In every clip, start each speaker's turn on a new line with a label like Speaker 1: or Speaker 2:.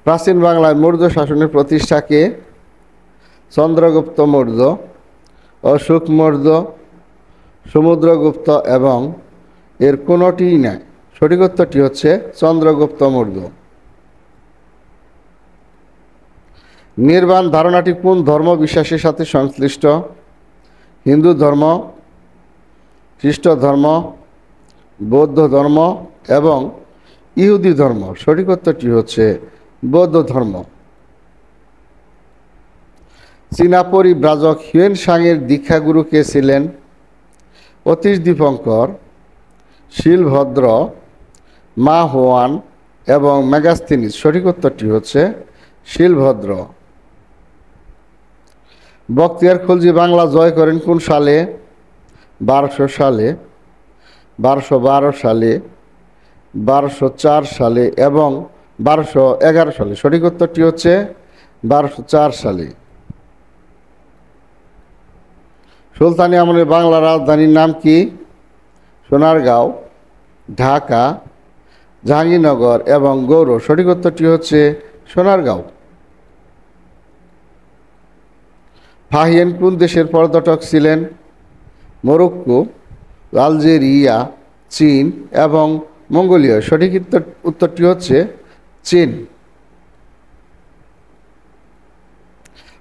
Speaker 1: প্রাচীন বাংলায় মৌর্য শাসনের প্রতিষ্ঠাকে চন্দ্রগুপ্ত মৌর্য, অশোক মৌর্য, সমুদ্রগুপ্ত এবং এর কোনোটিই নয়। সঠিক উত্তরটি হচ্ছে চন্দ্রগুপ্ত মৌর্য। নির্বাণ ধারণাটি কোন ধর্ম বিশ্বাসের সাথে সংশ্লিষ্ট? হিন্দু ধর্ম, খ্রিস্ট ধর্ম, বৌদ্ধ ধর্ম এবং ইহুদি ধর্ম। সঠিক উত্তরটি হচ্ছে বৌদ্ধ ধর্ম। চীনা পরিব্রাজক হিউয়েন সাংয়ের দীক্ষাগুরু কে ছিলেন? অতীশ দীপঙ্কর, শিলভদ্র, মা হুয়ান এবং মেগাস্থিনিস। সঠিক উত্তরটি হচ্ছে শিলভদ্র। বখতিয়ার খলজি বাংলা জয় করেন কোন সালে? 1200 সালে, 1212 সালে, 1204 সালে এবং 1211 সালে। সঠিক উত্তরটি হচ্ছে 1204 সালে। সুলতানি আমলের বাংলা রাজধানীর নাম কি? সোনারগাঁও, ঢাকা, জাহাঙ্গীরনগর এবং গৌড়। সঠিক উত্তরটি হচ্ছে সোনারগাঁও। ফাহিয়েন কোন দেশের পর্যটক ছিলেন? মরক্কো, আলজেরিয়া, চীন এবং মঙ্গোলিয়া। সঠিক উত্তরটি হচ্ছে চীন।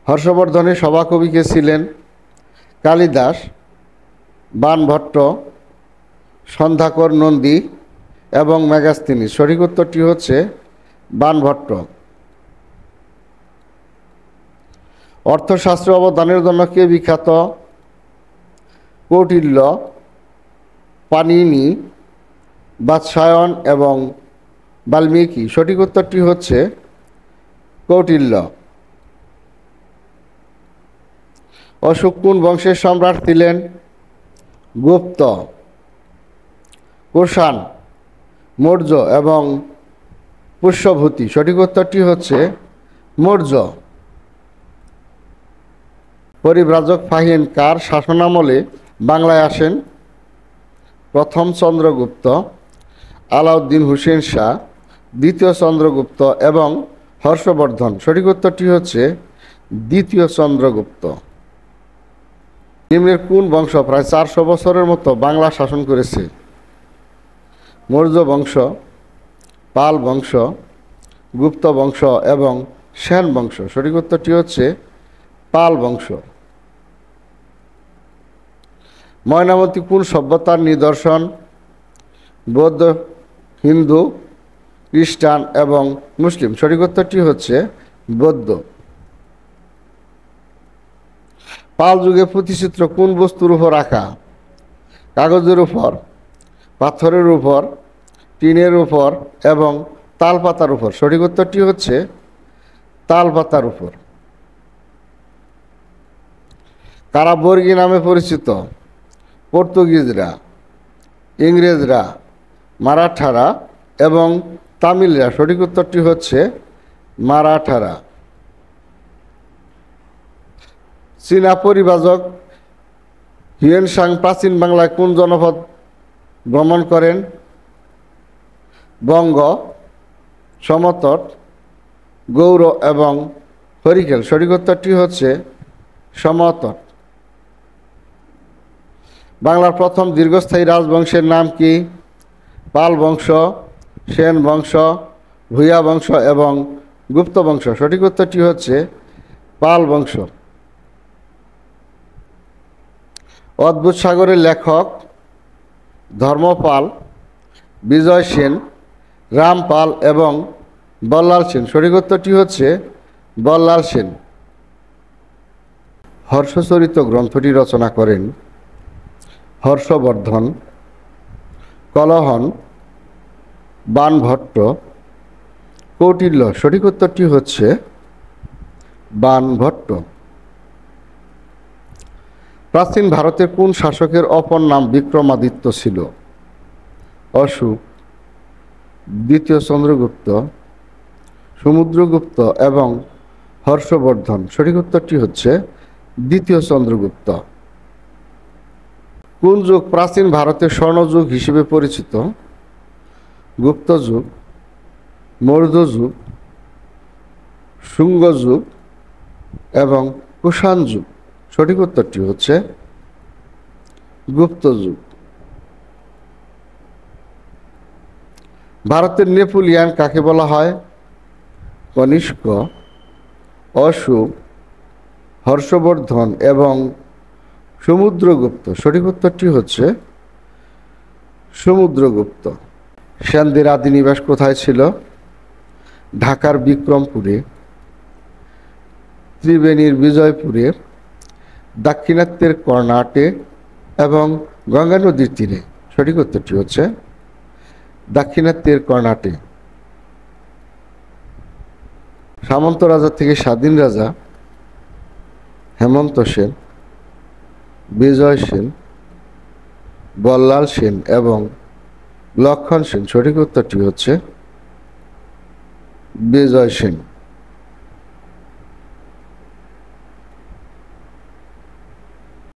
Speaker 1: হর্ষবর্ধনের সভাকবি কে ছিলেন? কালিদাস, বাণভট্ট, সন্ধ্যাকর নন্দী এবং মেগাস্থিনিস। সঠিক উত্তরটি হচ্ছে বাণভট্ট। অর্থশাস্ত্রে অবদানের জন্য কে বিখ্যাত? কৌটিল্য, পাণিনি, বাৎসায়ন এবং বাল্মীকি। সঠিক উত্তরটি হচ্ছে কৌটিল্য। অশোক কোন বংশের সম্রাট ছিলেন? গুপ্ত, কুষাণ, মৌর্য এবং পুষ্যভূতি। সঠিক উত্তরটি হচ্ছে মৌর্য। পরিব্রাজক ফাহিয়েন কার শাসনামলে বাংলায় আসেন? প্রথম চন্দ্রগুপ্ত, আলাউদ্দিন হোসেন শাহ, দ্বিতীয় চন্দ্রগুপ্ত এবং হর্ষবর্ধন। সঠিক উত্তরটি হচ্ছে দ্বিতীয় চন্দ্রগুপ্ত। নিম্নের কোন বংশ প্রায় 400 বছরের মতো বাংলা শাসন করেছে? মৌর্য বংশ, পাল বংশ, গুপ্ত বংশ এবং সেন বংশ। সঠিক উত্তরটি হচ্ছে পাল বংশ। ময়নামতি কোন সভ্যতার নিদর্শন? বৌদ্ধ, হিন্দু, খ্রিস্টান এবং মুসলিম। সঠিক উত্তরটি হচ্ছে বৌদ্ধ। পাল যুগে পুঁথিচিত্র কোন বস্তুর উপর আঁকা? কাগজের উপর, পাথরের উপর, টিনের উপর এবং তালপাতার উপর। সঠিক উত্তরটি হচ্ছে তালপাতার উপর। কারা বর্গী নামে পরিচিত? পর্তুগিজরা, ইংরেজরা, মারাঠারা এবং তামিলরা। সঠিক উত্তরটি হচ্ছে মারাঠারা। চীনা পরিব্রাজক হিউয়েন সাং প্রাচীন বাংলায় কোন জনপদ ভ্রমণ করেন? বঙ্গ, সমতট, গৌড় এবং হরিকেল। সঠিক উত্তরটি হচ্ছে সমতট। বাংলার প্রথম দীর্ঘস্থায়ী রাজবংশের নাম কি? পাল বংশ, সেন বংশ, ভূয়া বংশ এবং গুপ্ত বংশ। সঠিক উত্তরটি হচ্ছে পাল বংশ। অদ্ভুত সাগরের লেখক? ধর্মপাল, বিজয় সেন, রামপাল এবং বল্লাল সেন। সঠিক উত্তরটি হচ্ছে বল্লাল সেন। হর্ষচরিত গ্রন্থটি রচনা করেন হর্ষবর্ধন, কলহন, বাণভট্ট, কৌটিল্য। সঠিক উত্তরটি হচ্ছে বাণভট্ট। প্রাচীন ভারতের কোন শাসকের অপর নাম বিক্রমাদিত্য ছিল? অশোক, দ্বিতীয় চন্দ্রগুপ্ত, সমুদ্রগুপ্ত এবং হর্ষবর্ধন। সঠিক উত্তরটি হচ্ছে দ্বিতীয় চন্দ্রগুপ্ত। কোন যুগ প্রাচীন ভারতের স্বর্ণযুগ হিসেবে পরিচিত? গুপ্ত যুগ, মৌর্য যুগ, শুঙ্গ যুগ এবং কুষাণ যুগ। সঠিক উত্তরটি হচ্ছে গুপ্ত যুগ। ভারতের নেপোলিয়ান কাকে বলা হয়? কনিষ্ক, অশোক, হর্ষবর্ধন এবং সমুদ্রগুপ্ত। সঠিক উত্তরটি হচ্ছে সমুদ্রগুপ্ত। সেনদের আদি নিবাস কোথায় ছিল? ঢাকার বিক্রমপুরে, ত্রিবেণীর বিজয়পুরে, দাক্ষিণাত্যের কর্ণাটে এবং গঙ্গা নদীর তীরে। সঠিক উত্তরটি হচ্ছে দাক্ষিণাত্যের কর্ণাটে। সামন্ত রাজা থেকে স্বাধীন রাজা হেমন্ত সেন, বিজয় সেন, বল্লাল সেন এবং লক্ষণ সেন। সঠিক উত্তরটি হচ্ছে বিজয় সেন।